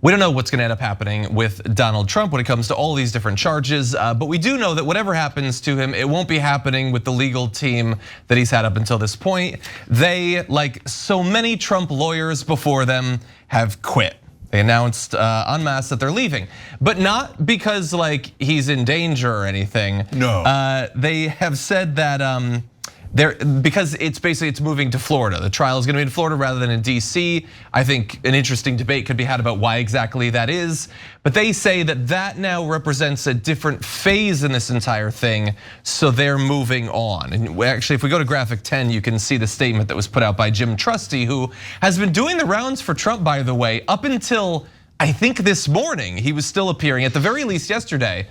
We don't know what's gonna end up happening with Donald Trump when it comes to all these different charges, but we do know that whatever happens to him, it won't be happening with the legal team that he's had up until this point. They, like so many Trump lawyers before them, have quit. They announced en masse that they're leaving, but not because like he's in danger or anything. No. They have said that because it's moving to Florida. The trial is going to be in Florida rather than in DC. I think an interesting debate could be had about why exactly that is. But they say that now represents a different phase in this entire thing, so they're moving on. And actually, if we go to graphic 10, you can see the statement that was put out by Jim Trusty, who has been doing the rounds for Trump, by the way, up until I think this morning. He was still appearing, at the very least yesterday.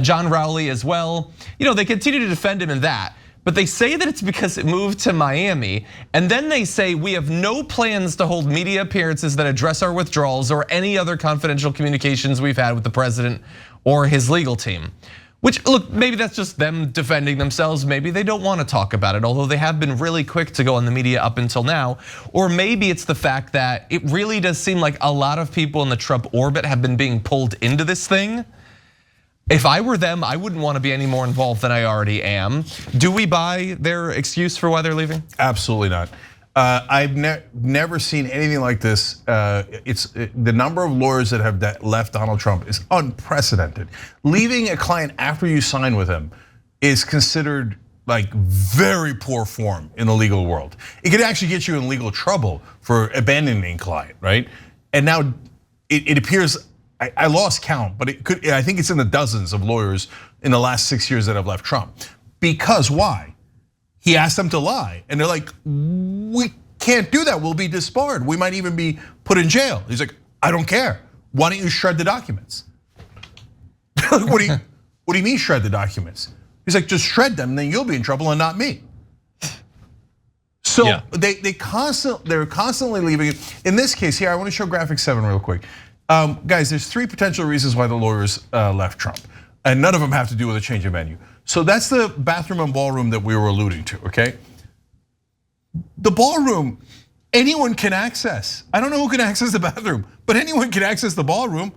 John Rowley as well. They continue to defend him in that. But they say that it's because it moved to Miami. And then they say we have no plans to hold media appearances that address our withdrawals or any other confidential communications we've had with the president or his legal team. Which, look, maybe that's just them defending themselves. Maybe they don't want to talk about it, although they have been really quick to go on the media up until now. Or maybe it's the fact that it really does seem like a lot of people in the Trump orbit have been being pulled into this thing. If I were them, I wouldn't want to be any more involved than I already am. Do we buy their excuse for why they're leaving? Absolutely not. I've never seen anything like this. The number of lawyers that have left Donald Trump is unprecedented. Leaving a client after you sign with him is considered like very poor form in the legal world. It could actually get you in legal trouble for abandoning a client, right? And now it appears, I lost count, but I think it's in the dozens of lawyers in the last 6 years that have left Trump. Because why? He asked them to lie, and they're like, we can't do that, we'll be disbarred. We might even be put in jail. He's like, I don't care. Why don't you shred the documents? What do you mean shred the documents? He's like, just shred them, and then you'll be in trouble and not me. So yeah. They're constantly leaving. In this case here, I want to show graphic 7 real quick. Guys, there's 3 potential reasons why the lawyers left Trump, and none of them have to do with a change of venue. So that's the bathroom and ballroom that we were alluding to, okay? The ballroom, anyone can access. I don't know who can access the bathroom, but anyone can access the ballroom.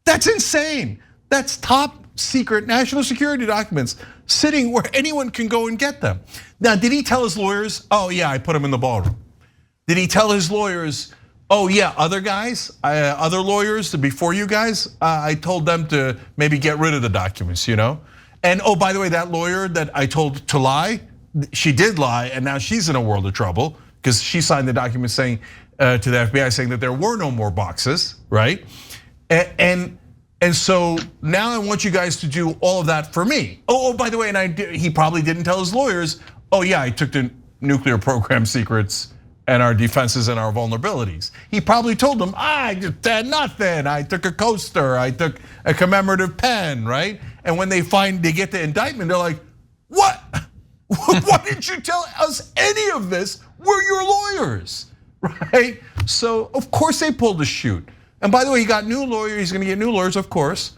That's insane. That's top secret national security documents sitting where anyone can go and get them. Now, did he tell his lawyers, oh yeah, I put them in the ballroom? Did he tell his lawyers, oh yeah, other guys, other lawyers before you guys, I told them to maybe get rid of the documents, And oh, by the way, that lawyer that I told to lie, she did lie, and now she's in a world of trouble because she signed the document saying to the FBI saying that there were no more boxes, right? And so now I want you guys to do all of that for me. Oh, by the way, and he probably didn't tell his lawyers, oh yeah, I took the nuclear program secrets and our defenses and our vulnerabilities. He probably told them, I just did nothing. I took a coaster, I took a commemorative pen, right? And when they get the indictment, they're like, what? Why didn't you tell us any of this? We're your lawyers, right? So of course they pulled the chute. And by the way, he got new lawyers, he's gonna get new lawyers, of course.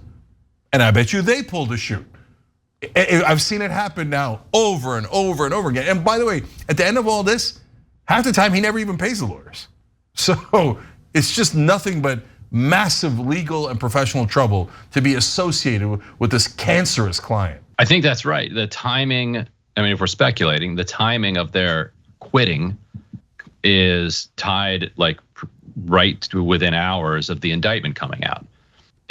And I bet you they pulled the chute. I've seen it happen now over and over and over again. And by the way, at the end of all this, half the time he never even pays the lawyers. So it's just nothing but massive legal and professional trouble to be associated with this cancerous client. I think that's right. The timing, I mean, if we're speculating, the timing of their quitting is tied like right to within hours of the indictment coming out.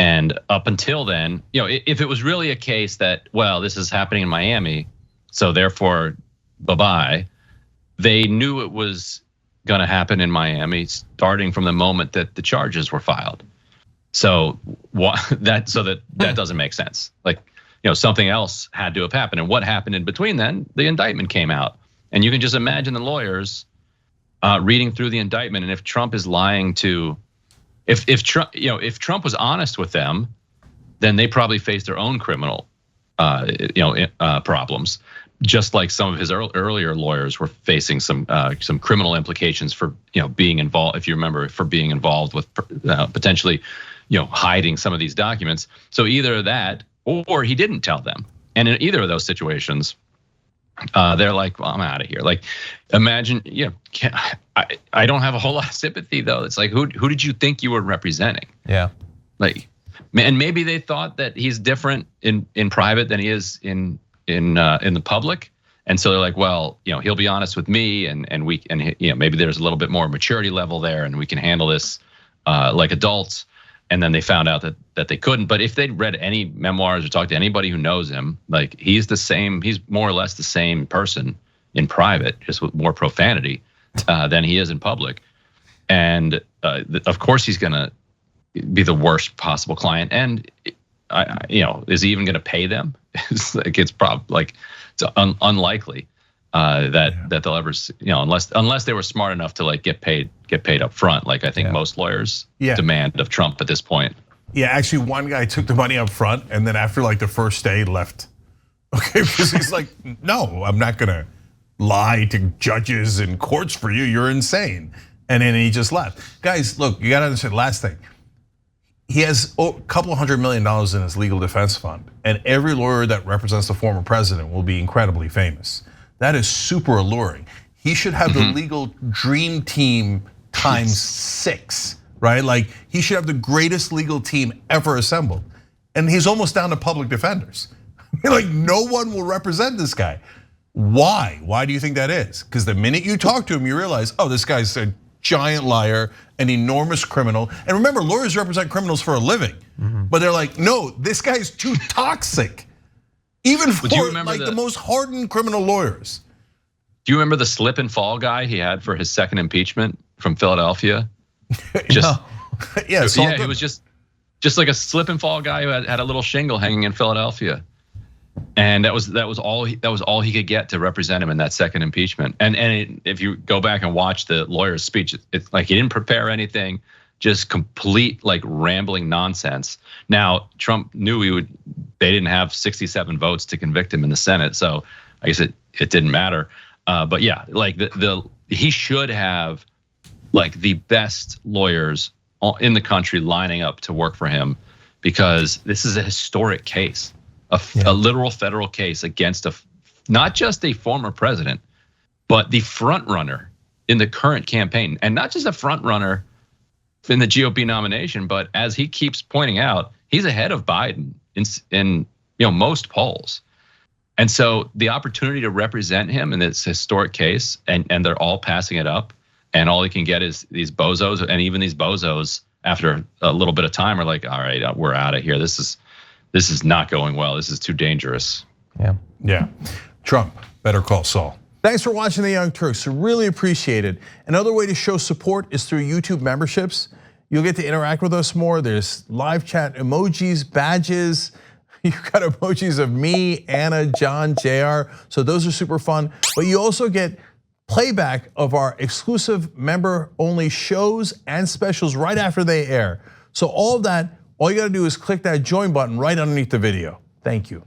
And up until then, if it was really a case that, well, this is happening in Miami, so therefore, bye-bye, they knew it was gonna happen in Miami starting from the moment that the charges were filed. So that doesn't make sense. Like, something else had to have happened. And what happened in between then? The indictment came out. And you can just imagine the lawyers reading through the indictment, and if Trump is lying to, if Trump was honest with them, then they probably face their own criminal problems. Just like some of his earlier lawyers were facing some criminal implications for being involved. If you remember, for being involved with potentially hiding some of these documents. So either that, or he didn't tell them. And in either of those situations, they're like, well, I'm out of here. Like, imagine, I don't have a whole lot of sympathy though. It's like, who did you think you were representing? Yeah. Like, and maybe they thought that he's different in private than he is in the public. And so they're like, well, he'll be honest with me, and maybe there's a little bit more maturity level there, and we can handle this like adults. And then they found out that they couldn't. But if they'd read any memoirs or talked to anybody who knows him, like he's more or less the same person in private, just with more profanity than he is in public. And of course he's gonna be the worst possible client. And is he even gonna pay them? It's unlikely that they'll ever, unless they were smart enough to like get paid up front, like I think most lawyers demand of Trump at this point. Yeah, actually, one guy took the money up front, and then after like the first day left. Okay, because he's like, no, I'm not gonna lie to judges and courts for you. You're insane. And then he just left. Guys, look, you gotta understand. Last thing, he has a couple $100 million in his legal defense fund, and every lawyer that represents the former president will be incredibly famous. That is super alluring. He should have the legal dream team times 6, right? Like he should have the greatest legal team ever assembled. And he's almost down to public defenders. Like no one will represent this guy. Why? Why do you think that is? Because the minute you talk to him, you realize, oh, this guy's a giant liar, an enormous criminal. And remember, lawyers represent criminals for a living. But they're like, no, this guy's too toxic. Even for like the most hardened criminal lawyers. Do you remember the slip and fall guy he had for his second impeachment from Philadelphia? He was just like a slip and fall guy who had a little shingle hanging in Philadelphia, and that was all he could get to represent him in that second impeachment. And if you go back and watch the lawyer's speech, it's like he didn't prepare anything. Just complete like rambling nonsense. Now Trump knew they didn't have 67 votes to convict him in the Senate, so I guess it didn't matter. But yeah, like he should have like the best lawyers in the country lining up to work for him, because this is a historic case, a literal federal case against not just a former president, but the front runner in the current campaign, and not just a front runner in the GOP nomination, but as he keeps pointing out, he's ahead of Biden in most polls. And so the opportunity to represent him in this historic case, and they're all passing it up, and all he can get is these bozos, and even these bozos after a little bit of time are like, all right, we're out of here. This is not going well. This is too dangerous. Yeah. Trump, better call Saul. Thanks for watching The Young Turks. We really appreciate it. Another way to show support is through YouTube memberships. You'll get to interact with us more. There's live chat emojis, badges. You've got emojis of me, Anna, John, JR. So those are super fun. But you also get playback of our exclusive member-only shows and specials right after they air. So all of that, all you gotta do is click that join button right underneath the video. Thank you.